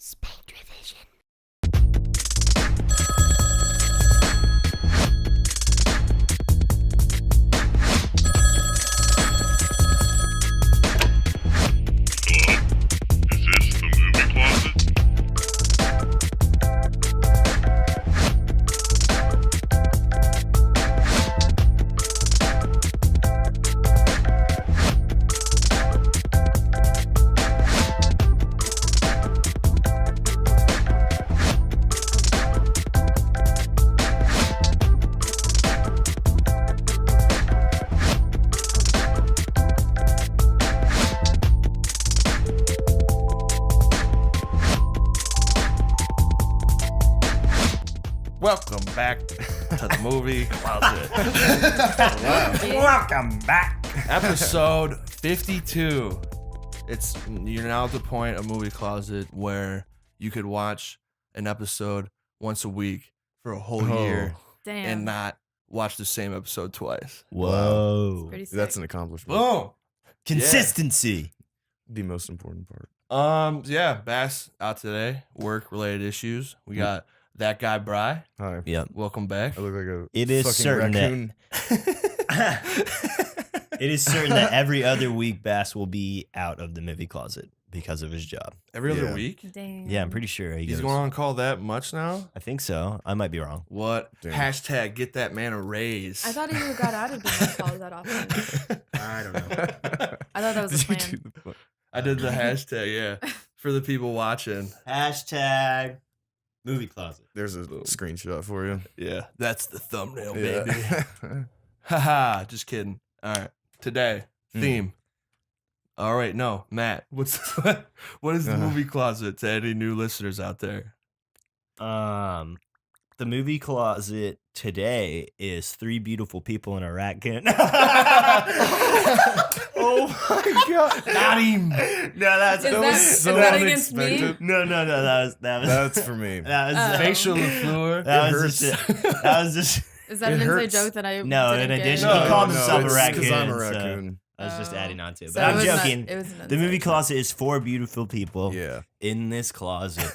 Spank revision. Is this the movie closet? Welcome back to the Movie Closet. Welcome back. Episode 52. You're now at the point of Movie Closet where you could watch an episode once a week for a whole year Damn. and not watch the same episode twice. Whoa. Pretty sick. That's an accomplishment. Boom. Consistency. The most important part. Yeah, Bass out today. Work related issues. We got that guy Bry. Hi. Yep. Welcome back. I look like a It is fucking certain raccoon. It is certain that every other week Bass will be out of the movie closet because of his job. Every other Yeah. week. Damn. Yeah, I'm pretty sure He's goes. going on call that much now? I think so. I might be wrong. What? Damn. Hashtag get that man a raise. I thought he got out of the calls that often. I don't know. I thought that was the Did you plan. do the fu- I did the hashtag, yeah, for the people watching. Hashtag movie closet. There's a screenshot for you. Yeah, that's the thumbnail, Yeah. baby. Haha, just kidding. All right, today theme. All right, no, Matt. What is the movie closet to any new listeners out there? The movie closet today is three beautiful people in a raccoon. Oh my god. Got him. No, that's Is That that, was is so that against me? unexpected. no. That was That's for me. that was Oh. Facial LaFleur. That It was just hurts. that was just Is that It an inside hurts. joke that I No, didn't in get? addition, No, he called no, himself a it's raccoon. 'cause I'm a so raccoon. I was just adding on to it. So But I'm it was not- joking. it was an The movie inside closet is four beautiful people Yeah. in this closet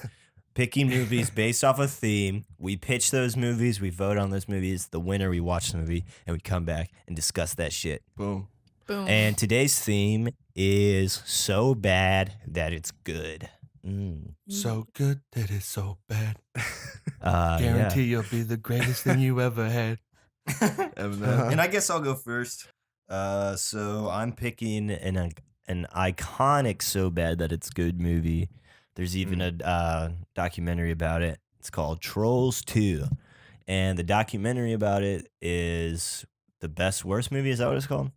picking movies based off a theme. We pitch those movies, we vote on those movies. The winner, we watch the movie, and we come back and discuss that shit. Boom. joke. Boom. And today's theme is so bad that it's good. So good that it's so bad. Yeah. Guarantee you'll be the greatest thing you ever had. Eminem. And I guess I'll go first. So I'm picking an iconic so bad that it's good movie. There's even a documentary about it. It's called Trolls 2. And the documentary about it is the best worst movie. Is that what it's called?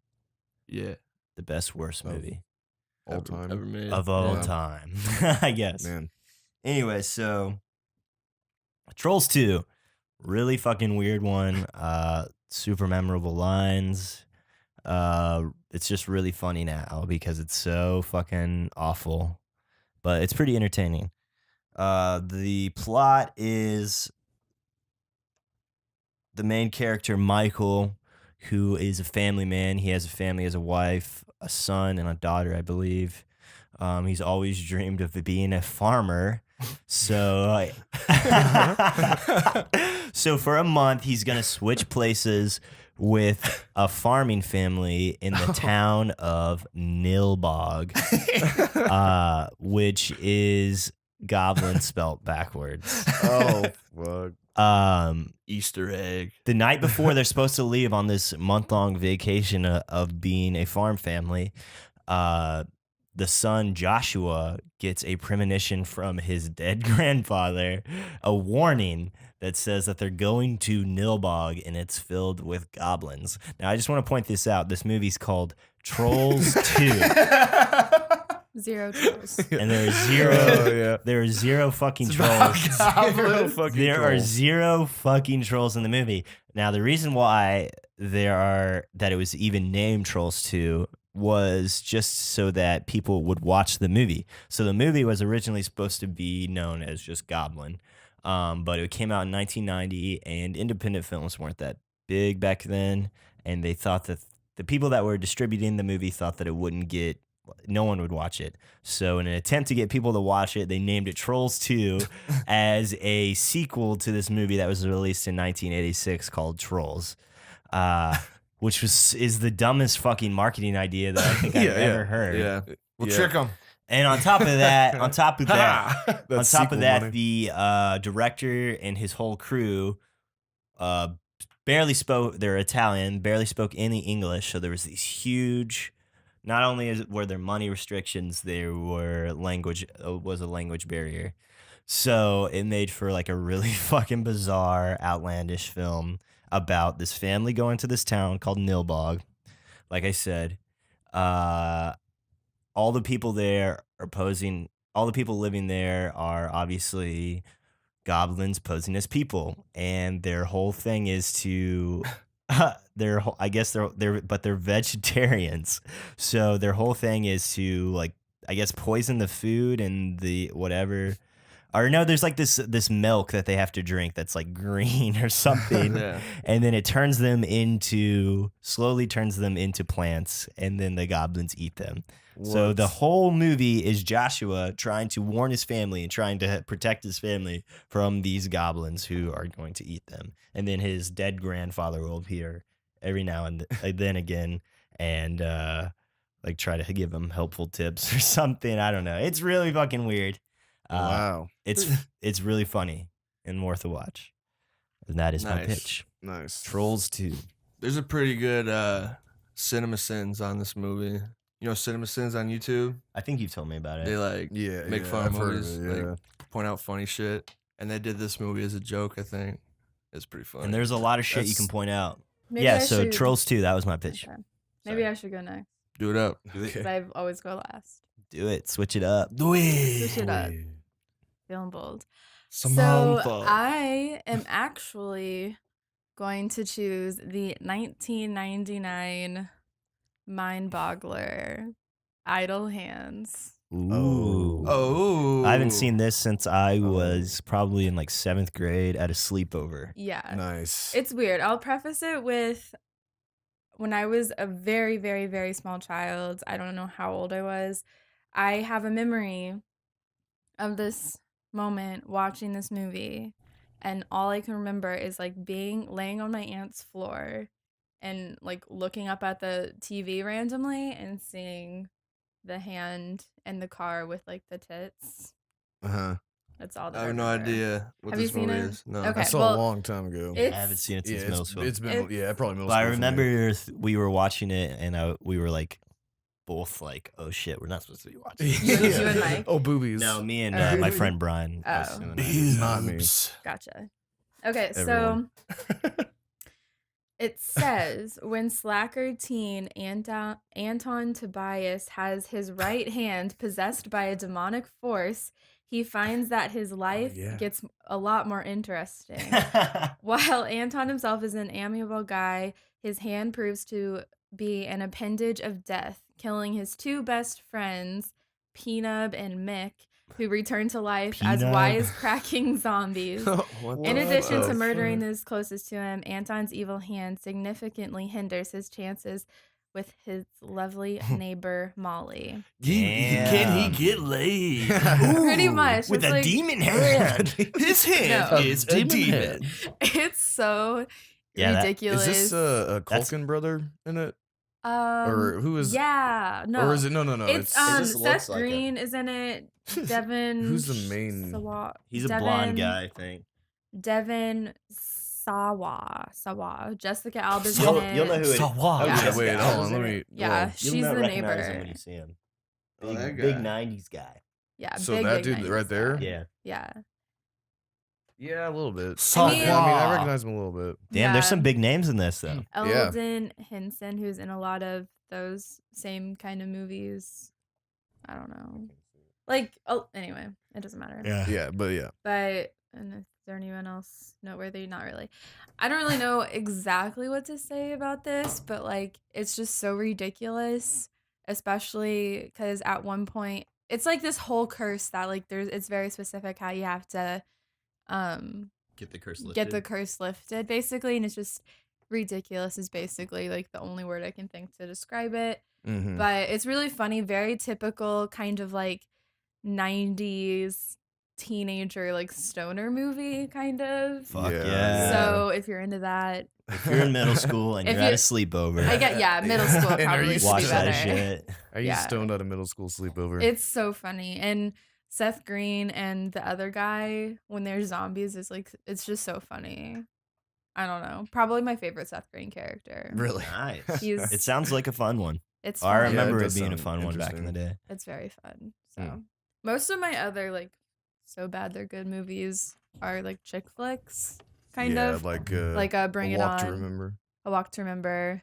Yeah. The best worst Of movie All time. Ever made. of all Yeah. time, I guess. Man. Anyway, so Trolls 2, really fucking weird one. Super memorable lines. It's just really funny now because it's so fucking awful, but it's pretty entertaining. The plot is the main character, Michael, who is a family man. He has a family, has a wife, a son, and a daughter, I believe. He's always dreamed of being a farmer. So, so for a month, he's going to switch places with a farming family in the town of Nilbog, which is goblin spelt backwards. Oh fuck. Easter egg. The night before they're supposed to leave on this month-long vacation of being a farm family, the son Joshua gets a premonition from his dead grandfather, a warning that says that they're going to Nilbog and it's filled with goblins. Now, I just want to point this out. This movie's called Trolls 2, Zero trolls. and there are zero fucking It's trolls. about Zero fucking There are trolls. zero fucking trolls in the movie. Now, the reason why that it was even named Trolls 2 was just so that people would watch the movie. So the movie was originally supposed to be known as just Goblin, but it came out in 1990, and independent films weren't that big back then, and they thought that the people that were distributing the movie thought that it wouldn't get no one would watch it. So in an attempt to get people to watch it, they named it Trolls 2 as a sequel to this movie that was released in 1986 called Trolls. Which is the dumbest fucking marketing idea that I think I've ever heard. Yeah. We'll Yeah. trick them. And on top of that, That's sequel money. the director and his whole crew barely spoke. They're Italian, barely spoke any English. So there was these huge. Not only were there money restrictions, there were was a language barrier. So it made for like a really fucking bizarre, outlandish film about this family going to this town called Nilbog. Like I said, all the people there are posing. All the people living there are obviously goblins posing as people, and their whole thing is to. I guess they're vegetarians, so their whole thing is to like I guess poison the food and the whatever. Or no, there's like this milk that they have to drink that's like green or something. Yeah. And then it slowly turns them into plants, and then the goblins eat them. So What? the whole movie is Joshua trying to warn his family and trying to protect his family from these goblins who are going to eat them. And then his dead grandfather will appear every now and then again and like try to give him helpful tips or something. I don't know. It's really fucking weird. Wow. It's really funny and worth a watch. And that is my Nice. pitch. Nice. Trolls 2. There's a pretty good cinema sins on this movie. You know, cinema sins on YouTube. I think you've told me about They it. like Yeah. make fun of I've heard movies, it, yeah. like point out funny shit, and they did this movie as a joke. I think it's pretty funny. And there's a lot of shit you That's- can point out. Maybe Yeah, I so should- Trolls 2, that was my pitch. Okay. Maybe I should go next Do it up. because I always go last. Do it. Switch it up. Do Switch it up. Feeling bold. Samantha. So I am actually going to choose the 1999 Mind Boggler, Idle Hands. Ooh. Oh, I haven't seen this since I was probably in like 7th grade at a sleepover. Yeah. Nice. It's weird. I'll preface it with when I was a very, very, very small child, I don't know how old I was, I have a memory of this moment watching this movie, and all I can remember is like laying on my aunt's floor and like looking up at the TV randomly and seeing the hand in the car with like the tits. Uh-huh. That's all that I have no remember. idea what Have this you seen movie it? is. No. Okay. I saw well, it a long time ago. It's, I haven't seen it yeah, since middle school. it's been It's- yeah, probably middle But I school for me. remember we were watching it and we were like both like, oh shit, we're not supposed to be watching this. You and Mike? Oh, boobies. No, me and Oh. my friend Brian. Oh. us two and I. Not me. Gotcha. Okay, Everyone. so it says when slacker teen Anton Tobias has his right hand possessed by a demonic force, he finds that his life yeah. gets a lot more interesting. While Anton himself is an amiable guy, his hand proves to be an appendage of death, killing his two best friends, Peanut and Mick, who return to life as Peanut. wisecracking zombies. What In the addition to fuck? murdering those closest to him, Anton's evil hand significantly hinders his chances with his lovely neighbor Molly. Can he Damn. get laid? Pretty much. With it's a like, demon hand. His hand No. is a demon. It's so Yeah, that- ridiculous. Is this a That's- Culkin brother in it? Um, or who is- Yeah, no. Or is it no? It's just looks Seth like it. Green is in it. Devin. Who's the main- He's a blonde guy, I think. Devin Sawa. Jessica Alba's You'll- in it. you'll know who it is. Sawa. Oh, Yeah. Jessica Wait, Alba's hold on. in Let it. me. Yeah, whoa. she's You'll the recognize neighbor. him when you see him. Oh, Big, that big guy. 90s guy. Yeah, So big, that big dude 90s right there? guy. Yeah. Yeah. Yeah, a little bit. Sawa. Yeah, I mean, I recognize him a little bit. Damn, there's Yeah. some big names in this, though. Yeah. Eldon Henson, who's in a lot of those same kind of movies. I don't know. Like, oh, anyway, it doesn't matter. Yeah, but yeah. But, and is there anyone else noteworthy? Not really. I don't really know exactly what to say about this, but like, it's just so ridiculous, especially because at one point, it's like this whole curse that like it's very specific how you have to Get the curse lifted. get the curse lifted basically, and it's just ridiculous is basically like the only word I can think to describe it. Mhm. But it's really funny, very typical kind of like 90s teenager like stoner movie kind of. Fuck Yeah, yeah. So if you're into that, If you're in middle school and If you're at a you- sleepover, I get middle school And are probably you should watch be that better. shit. Are you Yeah. stoned at a middle school sleepover? It's so funny. And Seth Green and the other guy when they're zombies is like it's just so funny. I don't know. Probably my favorite Seth Green character. really Nice. He's- It sounds like a fun one. It's I fun. Yeah, remember it it does being a sound fun one back in the interesting. day. It's very fun. So Mm. most of my other like so bad they're good movies are like chick flicks, kind yeah, of like Bring A It Walk On, to Remember. A Walk to Remember,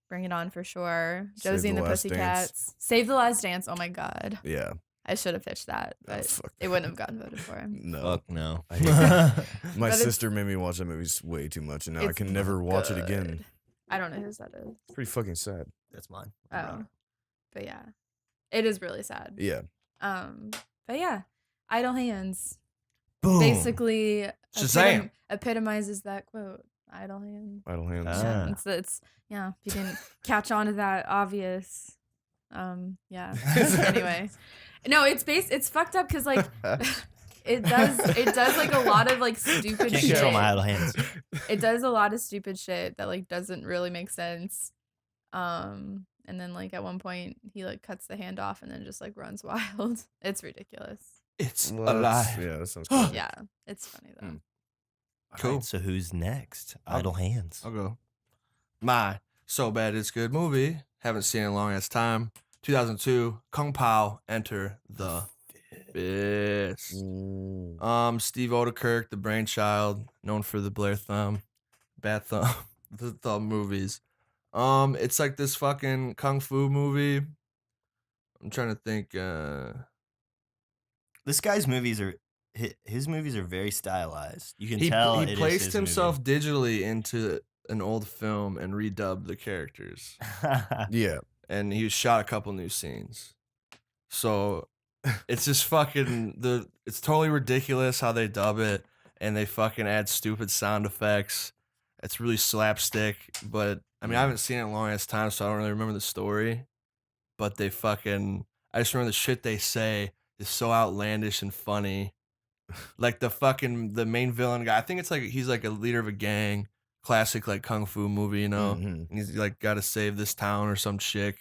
Bring It On for sure, Save Josie and the the Last Dance. Pussycats, Save the Last Dance. Oh my god, Yeah. I should have pitched that, but fuck it wouldn't have gotten voted for. No. Fuck no. I hate My But it's- sister made me watch that movie way too much, and now I It's can never watch it again. good. I don't know whose that is. It's pretty fucking sad. That's mine. Oh, but yeah, it is really sad. Yeah. But yeah, Idle Hands Boom. basically Shazam. epitomizes that quote. Idle hands. Idle Hands. Ah. Yeah, it's yeah. If you didn't catch on to that obvious, yeah. Anyway, no, it's fucked up because like it does like a lot of like stupid Can't shit. control my idle hands. It does a lot of stupid shit that like doesn't really make sense. And then like at one point he like cuts the hand off and then just like runs wild. It's ridiculous. It's Well, that's- alive. Yeah, that sounds cool. Yeah, it's funny though. Mm. Cool. Alright, so who's next? I'll- Idle hands. I'll go. My so bad it's good movie. Haven't seen it in a long ass time. 2002. Kung Pao Enter the Abyss. Mm. Steve Odekirk, the brainchild, known for the Blair Thumb, Bat Thumb, the Thumb movies. It's like this fucking kung fu movie. I'm trying to think. This guy's movies are his movies are very stylized. You can He tell it he is placed his himself digitally into an old film and redubbed the characters, movie. Yeah. and he shot a couple new scenes. So it's just fucking it's totally ridiculous how they dub it, and they fucking add stupid sound effects. It's really slapstick, but I mean I haven't seen it in a long ass time, so I don't really remember the story. But I just remember the shit they say is so outlandish and funny. Like the main villain guy, I think it's like he's like a leader of a gang, classic like kung fu movie, you know. Mhm. And he's like got to save this town or some chick,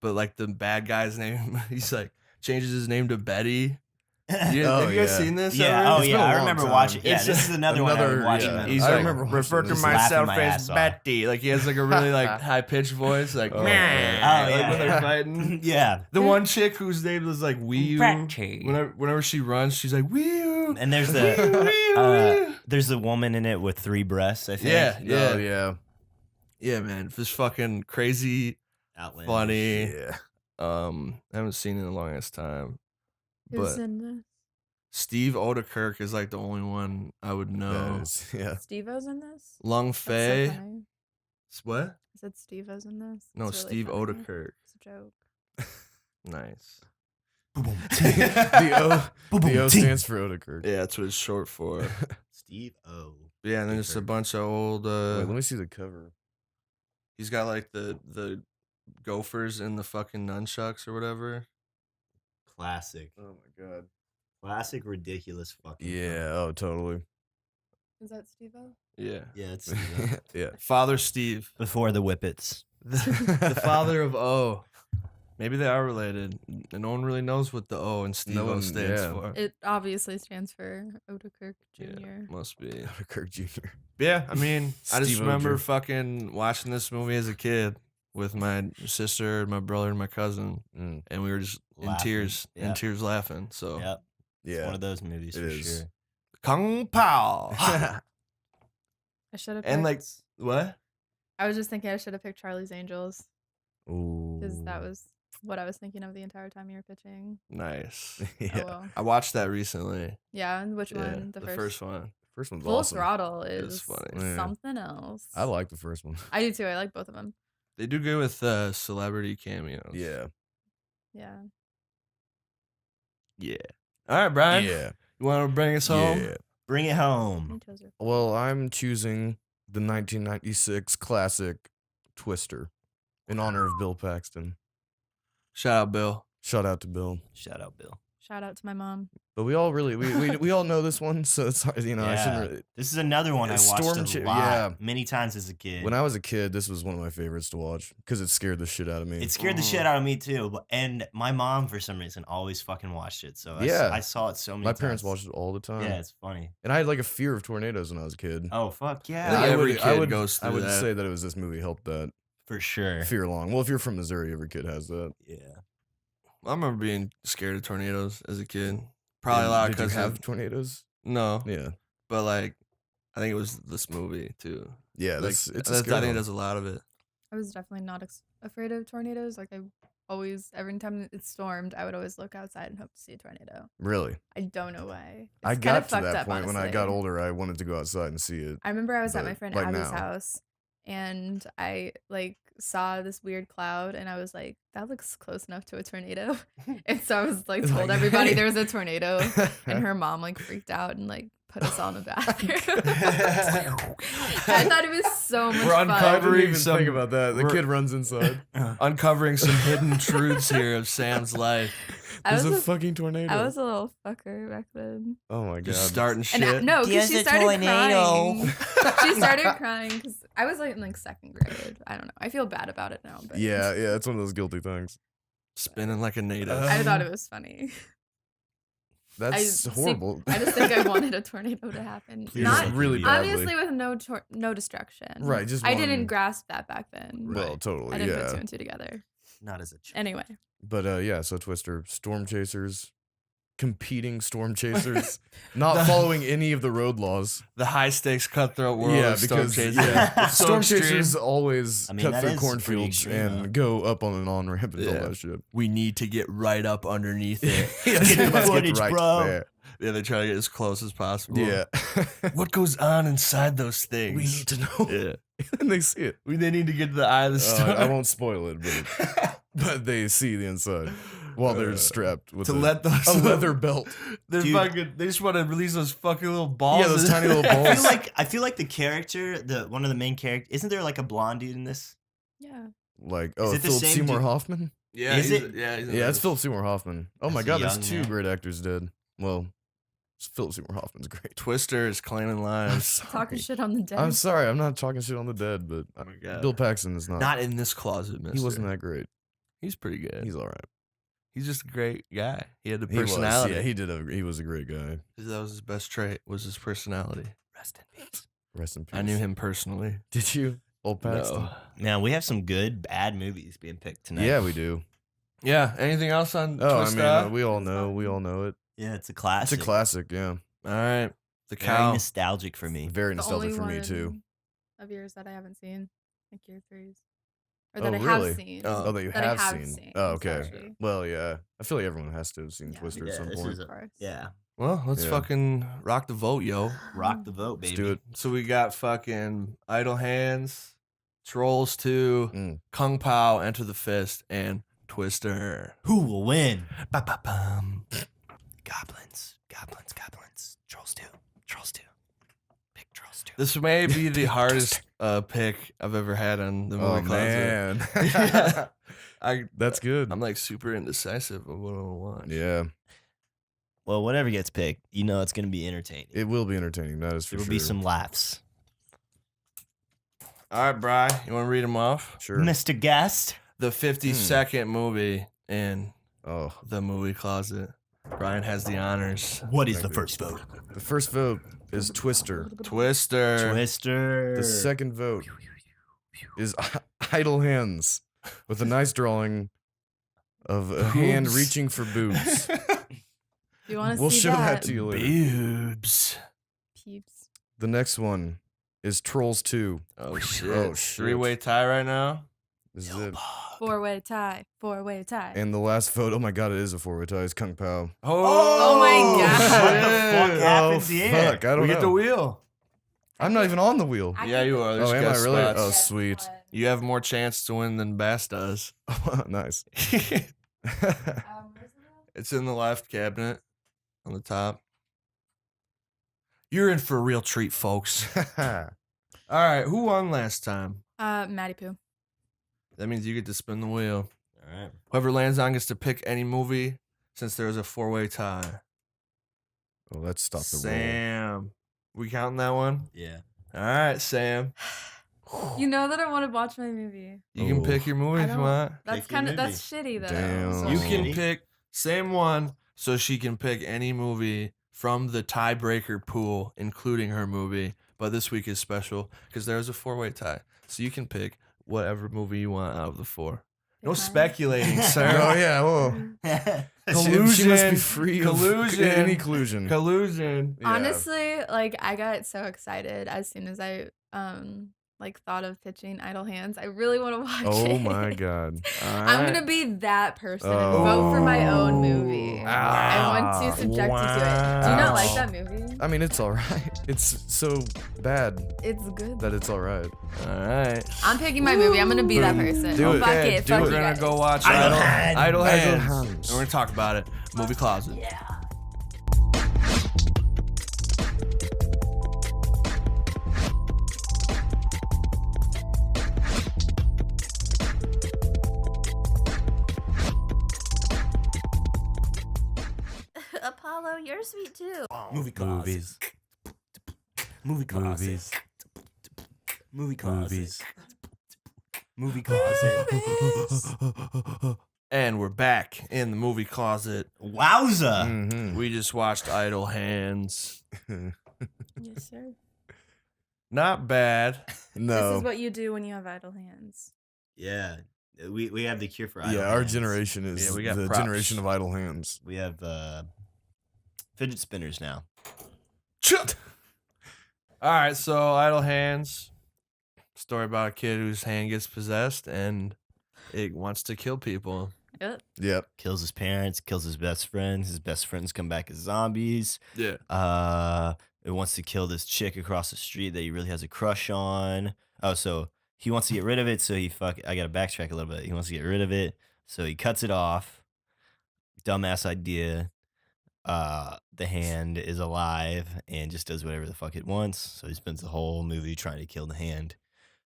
but like the bad guy's name, he's like changes his name to Betty. Have you guys yeah. seen this? Yeah, ever? oh It's been yeah, a I long remember time. watching. Yeah, It's this is another one I another- was watching. yeah. that. He's I like remember refer watching to this. myself Laughing my as ass off. Betty. Like he has like a really like high pitched voice, like Oh, man. yeah. Like when Oh, they're yeah. fighting. Yeah, The one chick whose name was like Wii Betty. Whenever she runs, she's like Wii. and there's there's the woman in it with 3 breasts. I think. Yeah, Oh, yeah, yeah. yeah, man. This fucking crazy, Outlandish. funny. Yeah. I haven't seen it in a long ass time. Who's But in this? Steve Odekirk is like the only one I would know. That is, yeah. Steve-O's in this? Lung That's so Fei. funny. What? I said Steve-O's in this. No, It's really Steve funny. Odekirk. It's a joke. Nice. The O stands for Odekirk. Yeah, that's what it's short for. Steve O. Yeah, and then just a Odekirk. bunch of old. Wait, let me see the cover. He's got like the gophers and the fucking nunchucks or whatever. Classic. Oh my god. Classic, ridiculous fucking. Yeah. Oh, totally. Is that Steve-O? Yeah. Yeah, it's Steve O. Yeah. Father Steve, Before the Whippets. the father of O. Maybe they are related, and no one really knows what the O and Steve No O one- stands yeah. for. It obviously stands for Odekirk Jr. Yeah, must be. Odekirk Jr. Yeah, I mean, I just Steve remember Oger. fucking watching this movie as a kid with my sister, my brother, and my cousin, Mm. and we were just in Laughing. tears, Yeah. laughing. So, Yep. It's Yeah. one of those movies It for is. sure. Kung Pao. I should have And, like, picked, What? I was just thinking I should have picked Charlie's Angels Ooh. because that was what I was thinking of the entire time you were pitching. Nice. Oh yeah. well. I watched that recently. Yeah, and which Yeah, one? the first one. First one's Full awesome. Throttle It's is funny. Yeah. something else. I like the first one. I do too. I like both of them. They do good with celebrity cameos. Yeah. Yeah. Yeah. All right, Brian. Yeah. You want to bring us home? Yeah. Bring it home. My toes are- Well, I'm choosing the 1996 classic Twister, in honor of Bill Paxton. Shout out, Bill. Shout out to Bill. Shout out, Bill. Shout out to my mom. But we all really we all know this one, so it's hard, I Yeah. shouldn't really. This is another one I watched a lot, Yeah. many times as a kid. When I was a kid, this was one of my favorites to watch because it scared the shit out of me. It scared the shit out of me too, and my mom for some reason always fucking watched it. So Yeah. I saw it so many My times. parents watched it all the time. Yeah, it's funny. And I had like a fear of tornadoes when I was a kid. Oh fuck I yeah, think every kid goes I through would that. say that it was this movie helped that for sure. fear along. Well, if you're from Missouri, every kid has that. Yeah. I remember being scared of tornadoes as a kid. Probably a lot Did you because have tornadoes? no, Yeah. but like I think it was this movie too. Yeah, Like, it's a I scary think one. there's a lot of it. I was definitely not afraid of tornadoes. Like I always, every time it stormed, I would always look outside and hope to see a tornado. Really? I don't know why. I It's kinda got to fucked that up, point when I got honestly. older. I wanted to go outside and see it. I remember I was at my but, friend like, Abby's now. house and I like saw this weird cloud and I was like, that looks close enough to a tornado. And so I was like It's told like, everybody hey. there was a tornado and her mom like freaked out and like put us all in the bathroom. I thought it was so much We're fun. I uncovering- didn't even some- think about that. The we're- kid runs inside. Uncovering some hidden truths here of Sam's life. I There's was a a- fucking tornado. I was a little fucker back then. Oh my god. Just starting shit. And no, because she There's a started tornado. crying. She started crying because I was like in like second grade. I don't know. I feel bad about it now, but Yeah, it's one of those guilty things. Spinning like a native. I thought it was funny. That's horrible. I just think I wanted a tornado to happen. Please Not don't really do badly. obviously with no destruction. Right, just I one- didn't grasp that back then. Well, totally, I didn't put two yeah. and two together. Not as a child. Anyway, But yeah, so Twister, storm chasers, competing storm chasers, not following any of the road laws. The high stakes cutthroat world Yeah, of storm because chasing. yeah, It's so storm extreme. chasers always I mean, cut that through is pretty cornfields extreme, and though. go up on an on ramp and all Yeah. that shit. We need to get right up underneath it. Get the Let's footage, bro. there. Yeah, they try to get as close as possible. Yeah. What goes on inside those things? We need to know. Yeah. And they see it. They need to get to the eye of the storm. I won't spoil it, but they see the inside while they're strapped with to let those a leather belt. They're Dude. fucking. They just want to release those fucking little balls. Yeah, those tiny little I balls. feel like the character, one of the main characters, isn't there like a blonde dude in this? yeah. Like, Is oh, it the Philip same Seymour dude? Hoffman? Yeah, Is he's- it? Yeah, he's in Yeah, it's this. Philip Seymour Hoffman. Oh As my a god, there's young two man. great actors dead. Well, Philip Seymour Hoffman's great. Twister is claiming I'm lives. sorry. Talking shit on the dead. I'm sorry, I'm not talking shit on the dead, but Oh my God. Bill Paxton is not. Not in this closet, mister. He wasn't that great. He's pretty good. He's all right. He's just a great guy. He had the He was, personality. yeah, he was a great guy. That was his best trait. Was his personality. Rest in peace. Rest in peace. I knew him personally. Did you? Old Paxton. No. Man, we have some good, bad movies being picked tonight. Yeah, we do. Yeah. Anything else on Oh, Twista? I mean, we all know. We all know it. Yeah, it's a It's classic. a classic. Yeah, All right. The Very cow. nostalgic for me. very The nostalgic only for me one too. Of yours that I haven't seen, like your threes, or Oh, that I really? have seen. Oh. Oh, that you That I have have seen. seen, Oh, okay. especially. Well, yeah. I feel like everyone has to have seen Yeah. Twister Yeah, at some this point. is Of course. Yeah. Well, let's Yeah. fucking rock the vote, yo. Rock the vote, Let's baby. do it. So we got fucking Idle Hands, Trolls 2, Mm. Kung Pao, Enter the Fist, and Twister. Who will win? Ba-ba-bum. Goblins. Goblins. Goblins. Trolls 2. Trolls 2. Pick Trolls 2. This may be the hardest pick I've ever had on the movie Oh closet. man, I that's good. I'm like super indecisive of what I want. Yeah, Well, whatever gets picked, you know it's going to be entertaining. it will be entertaining. That is for There will sure. be some laughs. All right, Bri, you want to read them off? Sure. Mr. Guest. The 52nd movie in Oh, the movie closet. Brian has the honors. What is Thank the you. first vote? the first vote is Twister. Twister. Twister. The second vote is Idle Hands, with a nice drawing of a hand Boobs. reaching for boobs. You want to We'll see show that that? to you later. Boobs. Peeps. The next one is Trolls 2. Oh shit. Oh, shit. Three-way tie right now. This is it. Four-way tie. Four-way tie. And the last vote, oh my god, it is a four-way tie. It's Kung Pao. Oh my God. What the fuck shit. happens oh, here? fuck, I don't We know. get the wheel. I'm not even on the wheel. Yeah, you are. There's Oh, am I guest really? spots. Oh, sweet. You have more chance to win than Bass does. Nice. It's in the left cabinet on the top. You're in for a real treat, folks. All All right, who won last time? Maddie Pooh. That means you get to spin the wheel. All right. Whoever lands on gets to pick any movie since there was a 4-way tie. Well, let's stop the roll. Sam. We counting that one? Yeah. All right, Sam. You know that I want to watch my movie. You can pick your movie I if you don't- want. That's Pick your kind of movie. that's shitty though. Damn. So- You Oh. can Shitty. pick same one so she can pick any movie from the tiebreaker pool, including her movie. But this week is special because there's a 4-way tie. So you can pick whatever movie you want out of the 4. No Pick mine. speculating, Oh sir. yeah, whoa. She must be free Collusion. of any collusion. Collusion. Yeah. Honestly, like I got so excited as soon as I like thought of pitching Idle Hands. I really want to watch it. Oh my god. I'm gonna be that person and vote for my own movie. I want to subject you to it. Do you not like Wow. that movie? I mean, it's all right. It's so bad It's good. that it's all right. All right. I'm picking my movie. I'm gonna be that person. Do Oh, it. fuck Okay, it. do Fuck it. you We're gonna guys. go watch Idle Idle Hands. Idle Idle Hands. Hands. And we're gonna talk about it. Movie Closet. Apollo, you're sweet too. Movie Movies. Movie closet. Movies. Movie closet. Movies. Movie closet. And we're back in the movie closet. Wowza. Mhm. We just watched Idle Hands. Yes, sir. Not bad. This No. is what you do when you have idle hands. Yeah. We have the cure for idle Yeah, our hands. generation is Yeah, we got the props. generation of idle hands. We have fidget spinners now. All right, so Idle Hands. Story about a kid whose hand gets possessed and it wants to kill people. Yep. Yep. Kills his parents, kills his best friends. His best friends come back as zombies. Yeah. It wants to kill this chick across the street that he really has a crush on. Oh, so he wants to get rid of it. So I gotta backtrack a little bit. He wants to get rid of it. So he cuts it off. Dumbass idea. The hand is alive and just does whatever the fuck it wants. So he spends the whole movie trying to kill the hand.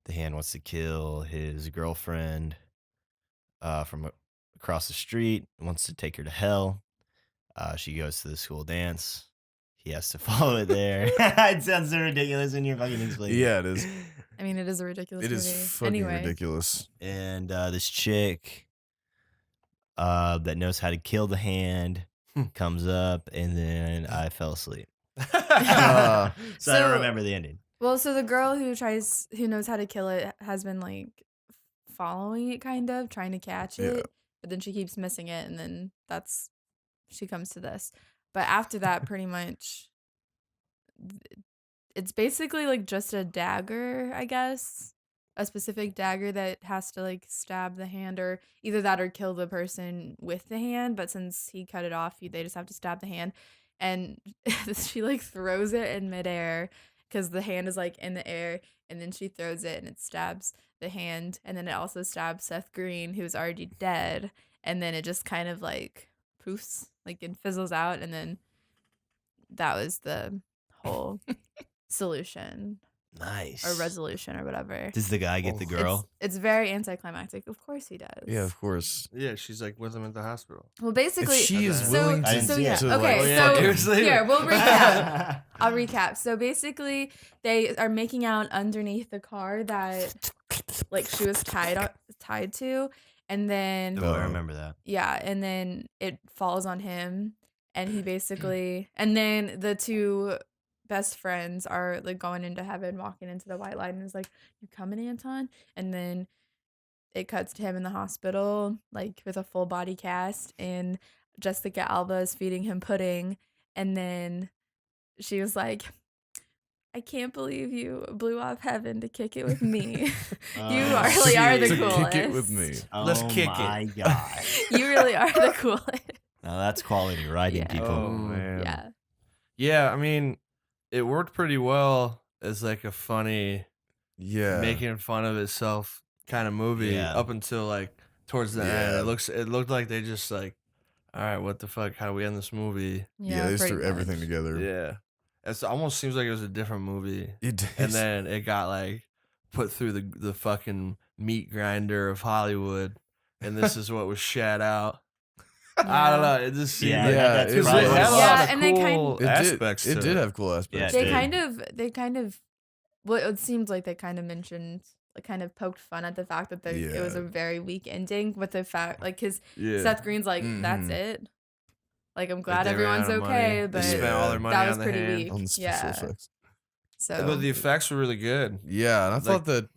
The hand wants to kill his girlfriend from across the street, wants to take her to hell. She goes to the school dance. He has to follow it there. It sounds so ridiculous when you're fucking explaining. Yeah, it is. I mean, it is a ridiculous It movie. is fucking Anyway, ridiculous. And this chick that knows how to kill the hand comes up, and then I fell asleep. So I So- don't remember the ending. Well, so the girl who knows how to kill it has been like following it, kind of trying to catch Yeah. it, but then she keeps missing it, and then she comes to this. But after that, pretty much, it's basically like just a dagger, I guess, a specific dagger that has to like stab the hand, or either that or kill the person with the hand. But since he cut it off, they just have to stab the hand, and she like throws it in midair because the hand is like in the air, and then she throws it and it stabs the hand, and then it also stabs Seth Green, who's already dead, and then it just kind of like poofs, like it fizzles out, and then that was the whole solution Nice. or resolution or whatever. Does the guy get the girl? It's very anticlimactic. Of course he does. Yeah, of course. Yeah, she's like with him at the hospital. Well, basically, If she is So- willing I to, didn't see yeah. it. to Okay, like, yeah, so seriously? here we'll recap. I'll recap. So basically, they are making out underneath the car that like she was tied to, and then Oh, I remember that. yeah, and then it falls on him, and he basically, and then the two best friends are like going into heaven, walking into the white light, and is like, "You coming, Anton?" And then it cuts to him in the hospital, like with a full body cast, and Jessica Alba is feeding him pudding, and then she was like, "I can't believe you blew off heaven to kick it with me. You Oh, really are the to coolest. kick it with me. Let's kick it. Oh my god. You really are the coolest." Now that's quality writing, Yeah. people. Oh man. Yeah. Yeah, I mean, it worked pretty well as like a funny Yeah. making fun of itself kind of movie Yeah. up until like towards the end. Yeah. It looked like they just like, all right, what the fuck? How do we end this movie? Yeah, they just pretty threw everything much. together. Yeah. It almost seems like it was a different movie. It did. And then it got like put through the fucking meat grinder of Hollywood, and this is what was shat out. I don't know. It just seemed Yeah, like that's it was- probably it what had it a was. lot Yeah, of and they cool It aspects. did. It to did it. have cool aspects. Yeah, They did. kind of well, it seemed like they kind of mentioned like kind of poked fun at the fact that it was a Yeah. very weak ending with the fact like because Yeah. Seth Green's like that's Mhm. it. Like I'm Like, glad they ran everyone's out of money. okay, They but spent all their money that was on the pretty hand. weak. On the special Yeah. effects. So But the effects were really good. Yeah, and I Like- thought that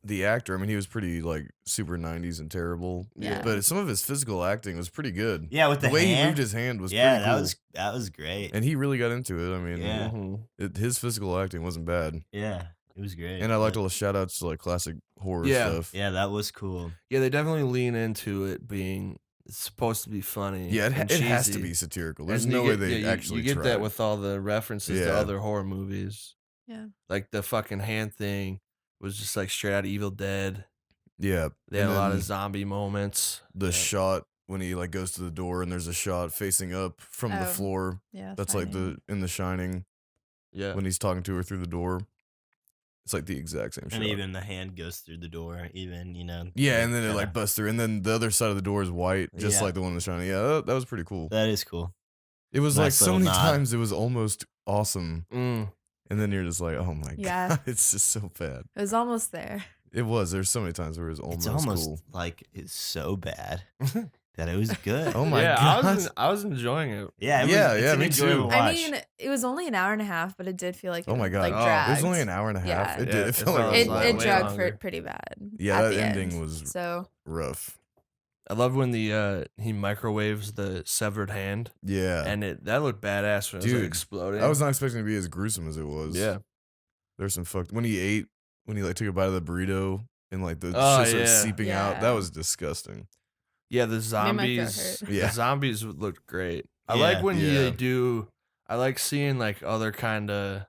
the actor, I mean, he was pretty like super 90s and terrible. Yeah. But some of his physical acting was pretty good. Yeah, with The way he hand. moved his hand was Yeah, pretty cool. that was great. And he really got into it. I mean, Yeah. Mhm. his physical acting wasn't bad. Yeah, it was great. And I liked all the shout outs to like classic horror Yeah. stuff. Yeah, that was cool. Yeah, they definitely lean into it being it's supposed to be funny. Yeah, and it has to cheesy. be satirical. There's And no you way get- they yeah, actually you get tried. that with all the references to Yeah. other horror movies. yeah. Like the fucking hand thing was just like straight out of Evil Dead. Yeah. They had and a lot then of zombie moments. the Yeah. shot when he like goes to the door and there's a shot facing up from the Oh, floor. Yeah. That's like Shining. in The Shining Yeah. when he's talking to her through the door. It's like the exact same shot. And even the hand goes through the door, even, you know. Yeah, and then it kinda- like busts through, and then the other side of the door is white, just Yeah. like the one in The Shining. Yeah, that was pretty cool. That is cool. It was like Nice so little many nod. times it was almost awesome, Mm. and then you're just like, oh my Yeah. god, it's just so bad. It was almost there. It was. There's so many times where it was almost, It's almost cool. like it's so bad that it was good. Oh my yeah, god. I was enjoying it. Yeah, Yeah, it's yeah, an me enjoyable too. I watch. mean, it was only an hour and a half, but it did feel like Oh my god. like Oh, It dragged. was only an hour and a half. Yeah. It did. Yeah, It it felt felt like It a like lot. it way dragged longer. for pretty bad. Yeah, at that the ending end. was so rough. I love when the he microwaves the severed hand, Yeah. and that looked badass when it was Dude, like exploding. I was not expecting it to be as gruesome as it was. yeah. There's some fucked when he like took a bite of the burrito and like the Oh, shit started yeah. seeping out. Yeah. That was disgusting. Yeah, the Made my throat zombies. hurt. Yeah. The zombies looked great. I Yeah. like when Yeah. they do. I like seeing like other kind of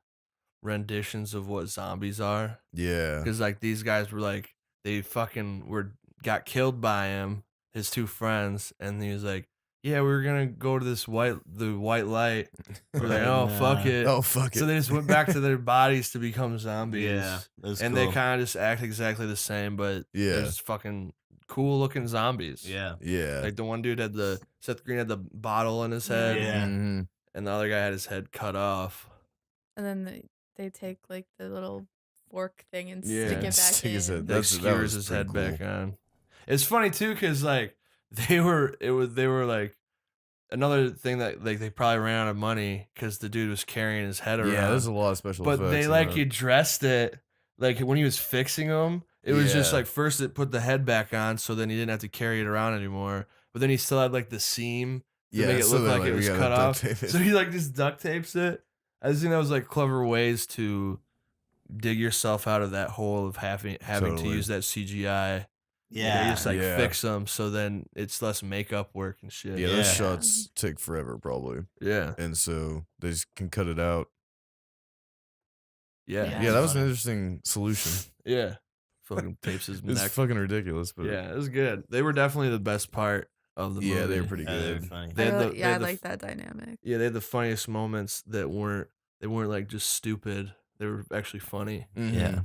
renditions of what zombies are, Yeah. because like these guys were like they fucking got killed by him, his two friends, and he was like, "Yeah, we were gonna go to the white light." We're like, "Oh fuck it." Oh fuck it. So they just went back to their bodies to become zombies. Yeah, that was and cool. they kind of just act exactly the same, but Yeah. they're just fucking cool looking zombies. Yeah. Yeah. Like the one dude had Seth Green had the bottle in his head, Yeah. Mhm. and the other guy had his head cut off. and then they take like the little fork thing and Yeah. stick it back Stick his in. head- That That skewers was his pretty head back cool. on. It's funny too, cause like they were like another thing that like they probably ran out of money because the dude was carrying his head around. Yeah, there's a lot of special but effects. they in like that. addressed it like when he was fixing him. It was just Yeah. like first it put the head back on, so then he didn't have to carry it around anymore. But then he still had like the seam to make it so look they're like it we was gotta cut duct off. tape it. So he like just duct tapes it. I just think that was like clever ways to dig yourself out of that hole of having to Totally. use that CGI. Yeah. They just like Yeah. fix them, so then it's less makeup work and shit. Yeah, those Yeah. shots take forever probably, yeah, and so they just can cut it out. yeah, Yeah. Yeah, that was an funny. interesting solution. yeah. Fucking tapes his It's neck. fucking ridiculous, but Yeah, it was good. They were definitely the best part of the movie. yeah, they were pretty Yeah, they were good. funny. They had the- they I had the like that dynamic. Yeah, they had the funniest moments that weren't like just stupid. They were actually funny. Yeah.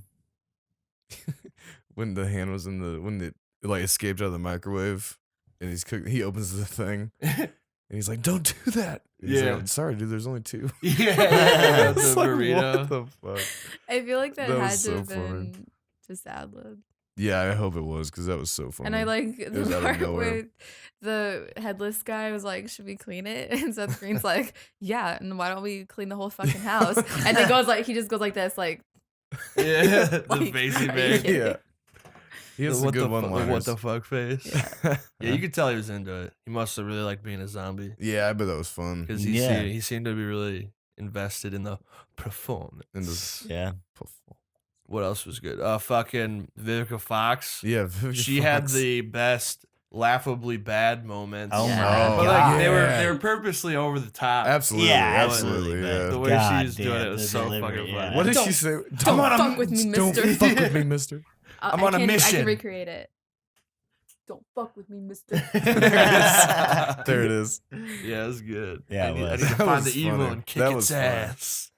When the hand was when it like escaped out of the microwave, and he opens the thing, and he's like, "Don't do that." He's Yeah. like, sorry, dude. There's only two. Yeah, the It's like, burrito. what the fuck? I feel like that, That had was to so have funny. been just ad lib. Yeah, I hope it was because that was so funny. And I like was the out of part nowhere. where the headless guy was like, "Should we clean it?" And Seth Green's like, "Yeah." And why don't we clean the whole fucking house? And he just goes like this, like, Yeah, the Like, face he are you made. kidding? Yeah. He has some what good the one-liners. what the fuck face. Yeah. Yeah, you could tell he was into it. He must have really liked being a zombie Yeah, I bet that was fun. because Yeah. he seemed to be really invested in the performance. And this, Yeah. What else was good? Fucking Vivica Fox. yeah, She had the best laughably bad moments. Oh Yeah. my But god. like Yeah. they were purposely over the top. absolutely, Yeah, absolutely, absolutely. yeah. The way God she was doing damn, it was the so delivery, fucking yeah. funny. What did Don't- she say? don't fuck with me, Don't mister. fuck with me, mister. I'm on a I can mission. recreate it. Don't fuck with me, mister. There it is. Yeah, it was good. Yeah, I it need, I was. need to That find was the evil funny. and kick That its was funny. ass.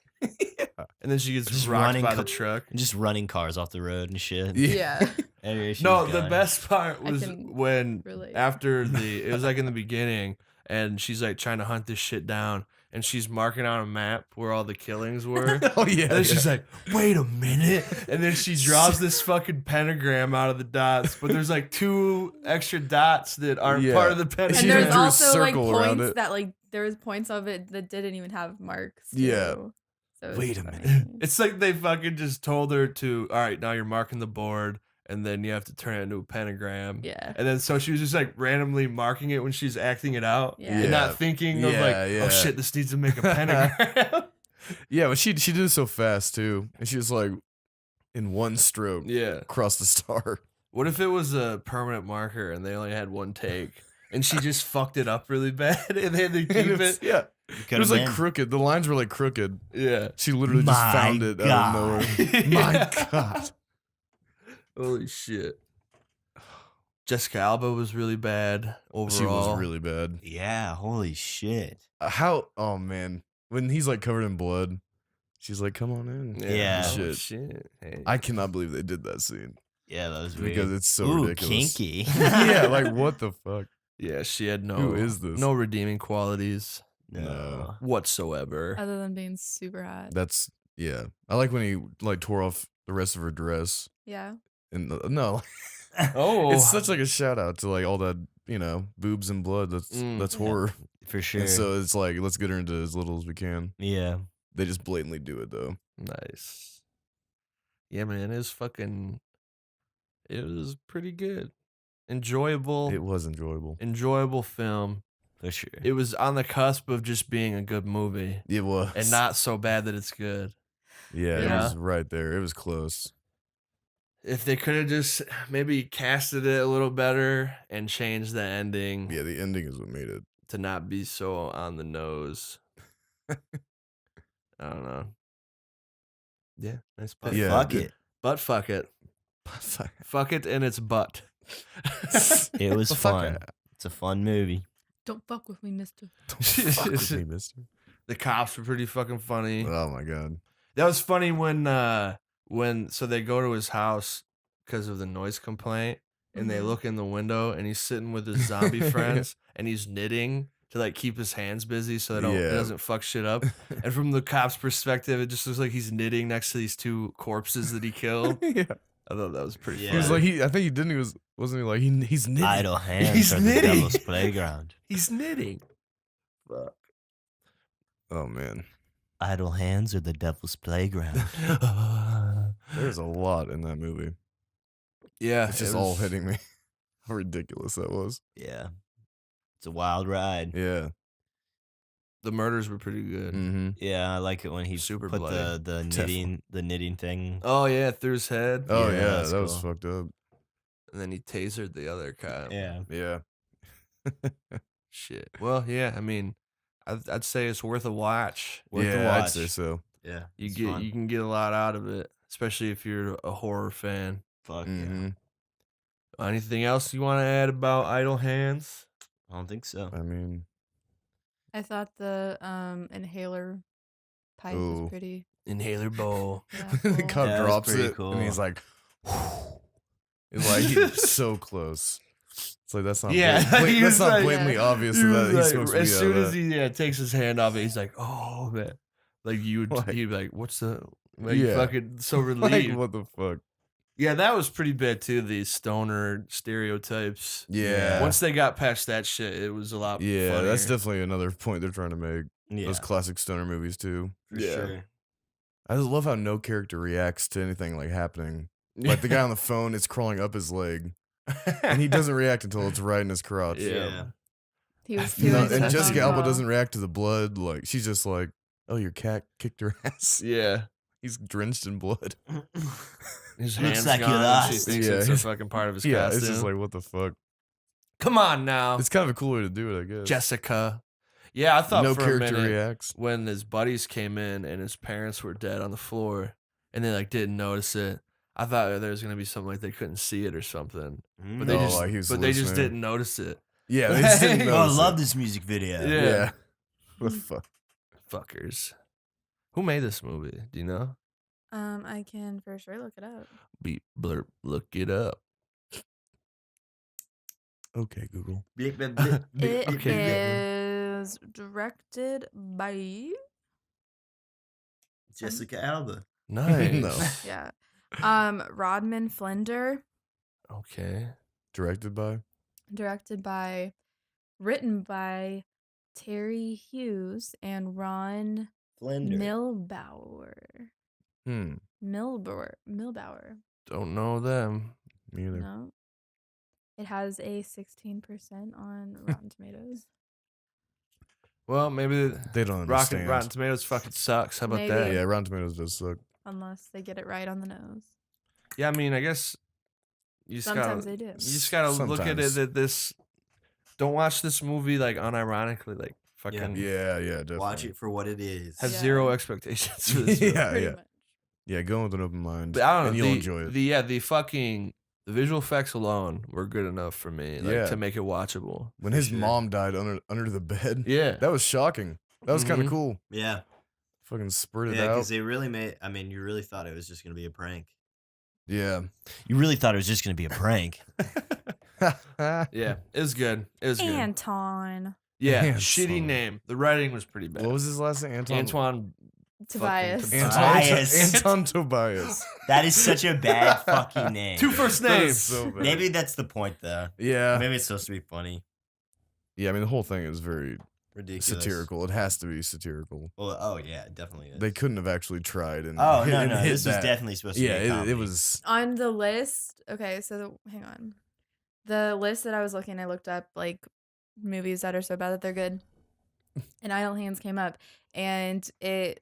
And then she gets Just rocked running by co- the truck. Just running cars off the road and shit. Yeah. Anyway, she No, was the gone. best part I was can when relate. after it was like in the beginning, and she's like trying to hunt this shit down, and she's marking on a map where all the killings were. Oh yeah. And then she's like, wait a minute. And then she draws this fucking pentagram out of the dots, but there's like 2 extra dots that aren't Yeah. part of the And pentagram. She there's even drew a also like circle around points it. that like there was points of it that didn't even have marks. Too. Yeah. So it Wait was a funny. minute. It's like they fucking just told her to, all right, now you're marking the board, and then you have to turn it into a pentagram. Yeah. And then so she was just like randomly marking it when she's acting it out. Yeah. And Yeah. not thinking of Yeah, like, oh yeah. shit, this needs to make a pentagram. Yeah, but she did it so fast too, and she was like, in one stroke, Yeah. across the star. What if it was a permanent marker and they only had one take, and she just fucked it up really bad, and they had to And keep it was- it? Yeah, it Could've was like been. crooked. The lines were like crooked. Yeah. She literally just My found it out God. of nowhere. My God. Holy shit. Jessica Alba was really bad overall. She was really bad. Yeah, holy shit. How? Oh man, when he's like covered in blood, she's like, "Come on in." Yeah. Oh, Shit. shit. Hey. I cannot believe they did that scene Yeah, that was weird. because it's so Ooh, ridiculous. kinky. Yeah, like what the fuck? Yeah, she had no. Who is this? No redeeming qualities No. whatsoever. Other than being super hot. That's yeah. I like when he like tore off the rest of her dress. Yeah. And no, Oh, it's such like a shout out to like all that boobs and blood. That's Mm. that's Yeah. horror. For sure. And so it's like let's get her into as little as we can. yeah. They just blatantly do it though. nice. Yeah, man, it was pretty good. Enjoyable. It was enjoyable. Enjoyable film. For sure. It was on the cusp of just being a good movie It was and not so bad that it's good. Yeah, it Yeah. was right there. It was close. If they could have just maybe casted it a little better and changed the ending Yeah, the ending is what made it. to not be so on the nose. I don't know. Yeah, nice butt. Yeah, Fuck dude. it. But fuck it. Fuck it in its butt. It was Fuck fun. it. It's a fun movie. Don't fuck with me, mister. Fuck with me, mister. The cops were pretty fucking funny. Oh my god. That was funny when so they go to his house because of the noise complaint, and they Mhm. look in the window, and he's sitting with his zombie friends, and he's knitting to like keep his hands busy so it Yeah. doesn't fuck shit up. And from the cop's perspective, it just looks like he's knitting next to these 2 corpses that he killed. Yeah. I thought that was pretty. Yeah. He was funny. like I think he didn't. Wasn't he like he's knitting? Idle hands He's are the knitting. devil's playground. He's knitting. Fuck. Oh man, Idle hands are the devil's playground. there's a lot in that movie. Yeah, It's it just all was- hitting me. How ridiculous that was. Yeah. It's a wild ride. Yeah. The murders were pretty good. Mm-hmm. Yeah, I like it when he Super put bloody. the knitting thing. Oh yeah, through his head. Oh Yeah, yeah, that's that was cool. fucked up. And then he tasered the other cop. Yeah. Yeah. Shit. Well, yeah. I mean, I'd say it's worth a watch. Worth the yeah, I'd watch. say so. Yeah. You it's get fun. you can get a lot out of it, especially if you're a horror fan. Fuck Mm-hmm. yeah. Anything else you want to add about Idle Hands? I don't think so. I mean, I thought the inhaler pipe Ooh. was pretty. Inhaler bowl. Yeah, the cool. cop Yeah, that's drops pretty it cool. and he's like, it's like he's so close. It's like that's not Yeah, he that's was not like- blatantly Yeah. obvious He that was he like- smokes weed as out soon of as that. he takes his hand off it, he's like, "Oh man!" Like Like- he'd be like, "What's the?" Like Yeah. fucking so Like relieved. what the fuck? Yeah, that was pretty bad too. These stoner stereotypes. Yeah. Once they got past that shit, it was a lot. Yeah, that's funnier. definitely another point they're trying to make. Yeah. Those classic stoner movies too. For Yeah. sure. I just love how no character reacts to anything like happening. Like the guy on the phone is crawling up his leg, and he doesn't react until it's right in his crotch. Yeah. He was You know, doing and such Jessica a Alba well. doesn't react to the blood. Like she's just like, "Oh, your cat kicked her ass." Yeah. He's drenched in blood. His Looks hands like you gone. And she lost. thinks Yeah, it's a he's- fucking part of his Yeah, costume. it's just like what the fuck. Come on now, It's kind of a cool way to do it, I guess. Jessica. Yeah, I thought no for a character minute reacts. when his buddies came in and his parents were dead on the floor, and they like didn't notice it. I thought there was gonna be something like they couldn't see it or something, Mm. but they Oh, just like he was they just listening. didn't notice it. Yeah, they just didn't Oh, Oh, I notice love it. this music video. Yeah. Yeah. What the fuck? Fuckers. Who made this movie? Do you know? I can for sure look it up. Beep blurp. Look it up. Okay, Google. It Okay. is directed by Jessica Alba. Nice. yeah, Rodman Flender, Okay. Directed by? directed by, written by Terry Hughes and Ron Flender. Milbauer. Don't know them. Me either. No. It has a 16% on Rotten Tomatoes. Well, maybe They don't understand. Rotten Tomatoes fucking sucks. How about Maybe. that? Yeah, Rotten Tomatoes does suck. Unless they get it right on the nose. Yeah, I mean, I guess you just Sometimes gotta, they do. you just gotta look at it Sometimes. that this. Don't watch this movie like unironically, like fucking Yeah, definitely. Watch it for what it is. have Yeah. zero expectations for this movie. Yeah, Pretty yeah. much. Yeah, go with an open mind. But I don't know. And you'll enjoy it. The visual effects alone were good enough for me, like Yeah. to make it watchable. When For his sure. mom died under the bed, Yeah. that was shocking. That was kind Mhm. of cool. Yeah. Fucking spurted Yeah, out. because they really made. I mean, you really thought it was just gonna be a prank. Yeah. You really thought it was just gonna be a prank. Yeah, it was good. It was good. Anton. Yeah, Anton. shitty name. The writing was pretty bad. What was his last name? Antoine? Tobias. Fucking Tobias. Anton Tobias. That is such a bad fucking name. Two first That is names. so bad. Maybe that's the point, though. Yeah. Maybe it's supposed to be funny, Yeah, I mean, the whole thing is very ridiculous. satirical. It has to be satirical. Well, oh yeah, it definitely is. They couldn't have actually tried. And Oh no, and no, hit this was that. definitely supposed to Yeah, be a comedy. it was. On the list, okay, so hang on. The list that I was looking, I looked up like movies that are so bad that they're good. And Idle Hands came up, and it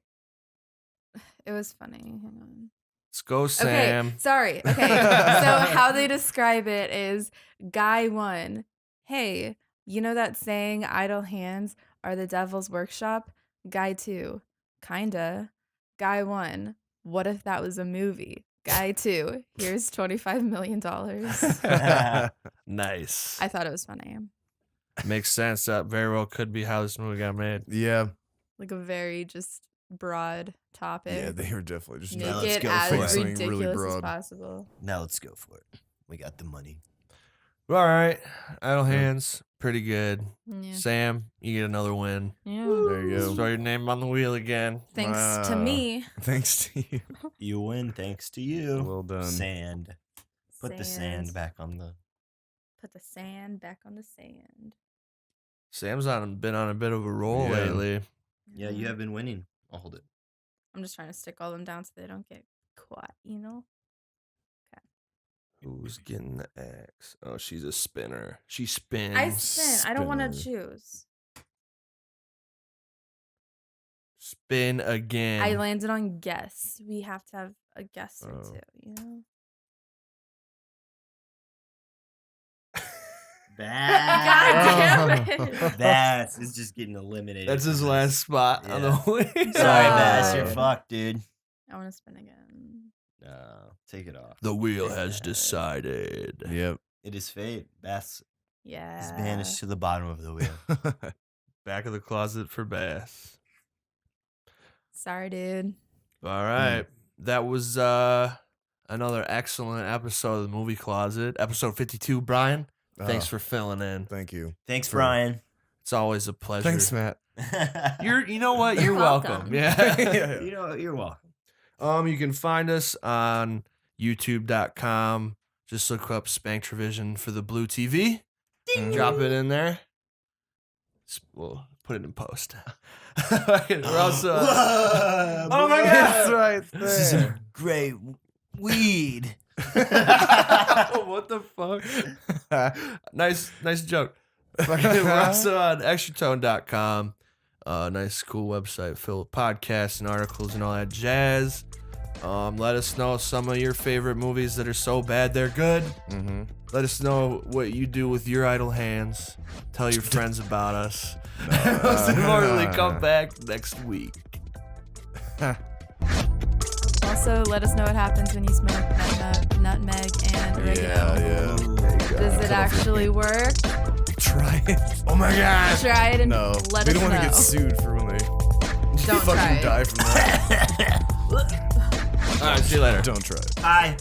was funny. Hang on. Let's go, Sam. Okay, sorry. Okay, so how they describe it is Guy 1. Hey, you know that saying idle hands are the devil's workshop? Guy 2. Kinda. Guy 1. What if that was a movie? Guy 2. Here's $25 million. Nice. I thought it was funny. Makes sense. That very well could be how this movie got made. Yeah. Like a very just broad topic. Yeah, they were definitely just Now Make let's it go as for it. Something ridiculous really as broad. possible. Now let's go for it. We got the money. All right. Idle Hands. Pretty good. Yeah. Sam, you get another win. Yeah. There you go. Throw your name on the wheel again. Thanks to Wow. me. Thanks to you. You win thanks to you. Well done. Sand. Put the sand back on the. Put the sand back on the sand. Sam's been on a bit of a roll Yeah. lately. Yeah, you have been winning. I'll hold it. I'm just trying to stick all them down so they don't get caught, you know? Who's getting the axe? Oh, she's a spinner. She spins. I spin. I don't want to Spinner. choose. Spin again. I landed on guess. We have to have a guess or Oh. two, you know? Bass. God damn it. Bass is just getting eliminated. That's his from last this. spot on the Yeah. wheel. Sorry, Bass. You're God. fucked, dude. I want to spin again. No, take it off. The wheel has decided. Yep. It is fate. Bass Yeah. is banished to the bottom of the wheel. Back of the closet for Bass. Sorry, dude. All right. That was another excellent episode of the Movie Closet. Episode 52, Brian. Thanks for filling in. Thank you. Thanks, Sure. Brian. It's always a pleasure. Thanks, Matt. You know what? You're welcome. welcome. Yeah. You know, you're welcome. You can find us on youtube.com. Just look up Spanktravision for the blue TV. Drop it in there. We'll put it in post. We're also oh my god, It's right there. This is a great weed. what the fuck? nice joke. We're also on extratone.com. Nice cool website filled with podcasts and articles and all that jazz. Let us know some of your favorite movies that are so bad they're good. Mm-hmm. Let us know what you do with your idle hands. Tell your friends about us. Most importantly, come back next week. Also, let us know what happens when you smoke nutmeg and oregano. Yeah. Does it actually work? Try it. Oh my god. Try it and No. let They us don't want know. to get sued for when they Don't fucking try it. die from that. All right, see you later. Don't try it. Bye.